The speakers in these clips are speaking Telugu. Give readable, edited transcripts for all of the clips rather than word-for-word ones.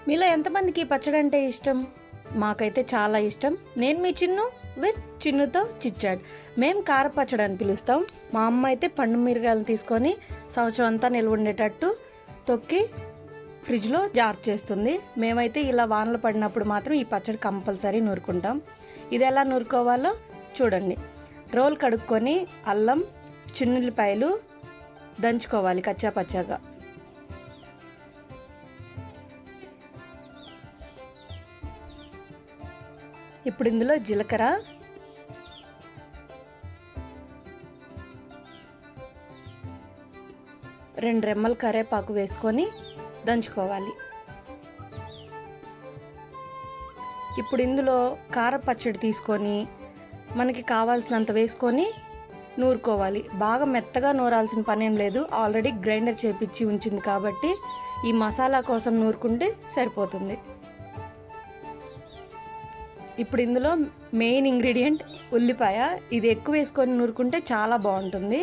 మీలో ఎంతమందికి పచ్చడి అంటే ఇష్టం? మాకైతే చాలా ఇష్టం. నేను మీ చిన్ను విత్ చిన్నుతో చిట్చాట్. మేము కారపచ్చడి అని పిలుస్తాం. మా అమ్మ అయితే పండు మిరగాయలు తీసుకొని సంవత్సరం అంతా నిల్వ ఉండేటట్టు తొక్కి ఫ్రిడ్జ్లో జార్ చేస్తుంది. మేమైతే ఇలా వానలు పడినప్పుడు మాత్రం ఈ పచ్చడి కంపల్సరీ నూరుకుంటాం. ఇది ఎలా నూరుకోవాలో చూడండి. రోల్ కడుక్కొని అల్లం, చిన్నుల్లిపాయలు దంచుకోవాలి కచ్చా పచ్చాగా. ఇప్పుడు ఇందులో జీలకర్ర, రెండు రెమ్మల కరివేపాకు వేసుకొని దంచుకోవాలి. ఇప్పుడు ఇందులో కారపచ్చడి తీసుకొని మనకి కావాల్సినంత వేసుకొని నూరుకోవాలి. బాగా మెత్తగా నూరాల్సిన పని ఏం లేదు, ఆల్రెడీ గ్రైండర్ చేపించి ఉంచింది కాబట్టి ఈ మసాలా కోసం నూరుకుంటే సరిపోతుంది. ఇప్పుడు ఇందులో మెయిన్ ఇంగ్రీడియంట్ ఉల్లిపాయ. ఇది ఎక్కువ వేసుకొని నూరుకుంటే చాలా బాగుంటుంది.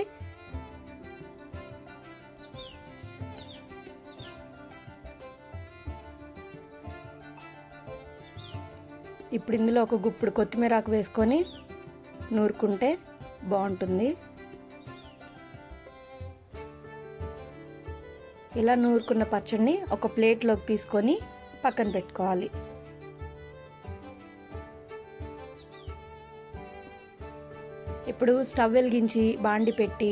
ఇప్పుడు ఇందులో ఒక గుప్పుడు కొత్తిమీరాకు వేసుకొని నూరుకుంటే బాగుంటుంది. ఇలా నూరుకున్న పచ్చడిని ఒక ప్లేట్లోకి తీసుకొని పక్కన పెట్టుకోవాలి. ఇప్పుడు స్టవ్ వెలిగించి బాండి పెట్టి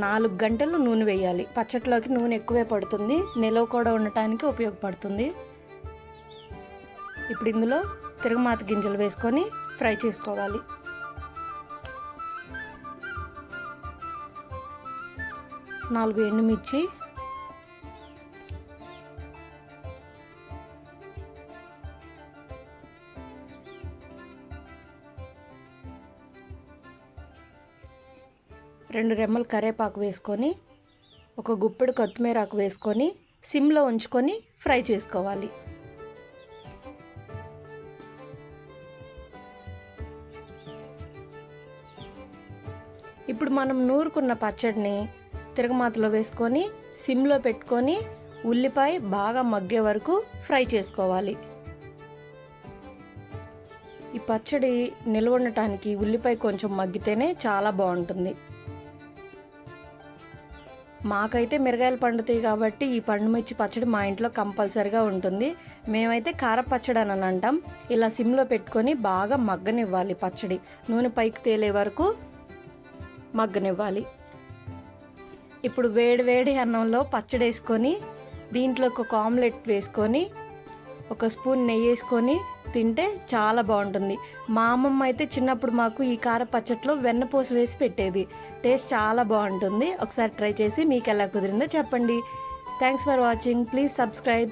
4 గంటలు నూనె వేయాలి. పచ్చట్లోకి నూనె ఎక్కువే పడుతుంది, నిలవ కూడా ఉండటానికి ఉపయోగపడుతుంది. ఇప్పుడు ఇందులో తిరగమాత గింజలు వేసుకొని ఫ్రై చేసుకోవాలి. నాలుగు ఎండుమిర్చి, రెండు రెమ్మలు కరివేపాకు వేసుకొని ఒక గుప్పెడు కొత్తిమీరాకు వేసుకొని సిమ్లో ఉంచుకొని ఫ్రై చేసుకోవాలి. ఇప్పుడు మనం నూరుకున్న పచ్చడిని తిరగమాతలో వేసుకొని సిమ్లో పెట్టుకొని ఉల్లిపాయ బాగా మగ్గే వరకు ఫ్రై చేసుకోవాలి. ఈ పచ్చడి నిల్వ ఉండటానికి ఉల్లిపాయ కొంచెం మగ్గితేనే చాలా బాగుంటుంది. మాకైతే మిరగాయలు పండుతాయి కాబట్టి ఈ పండుమిర్చి పచ్చడి మా ఇంట్లో కంపల్సరిగా ఉంటుంది. మేమైతే కారపచ్చడి అని అంటాం. ఇలా సిమ్లో పెట్టుకొని బాగా మగ్గనివ్వాలి. పచ్చడి నూనె పైకి తేలే వరకు మగ్గనివ్వాలి. ఇప్పుడు వేడి వేడి అన్నంలో పచ్చడి వేసుకొని దీంట్లో ఒక ఆమ్లెట్ వేసుకొని ఒక స్పూన్ నెయ్యి వేసుకొని తింటే చాలా బాగుంటుంది. మా అమ్మమ్మ అయితే చిన్నప్పుడు మాకు ఈ కారపచ్చట్లో వెన్నపూస వేసి పెట్టేది. టేస్ట్ చాలా బాగుంటుంది. ఒకసారి ట్రై చేసి మీకు ఎలా కుదిరిందో చెప్పండి. Thanks for watching. Please subscribe.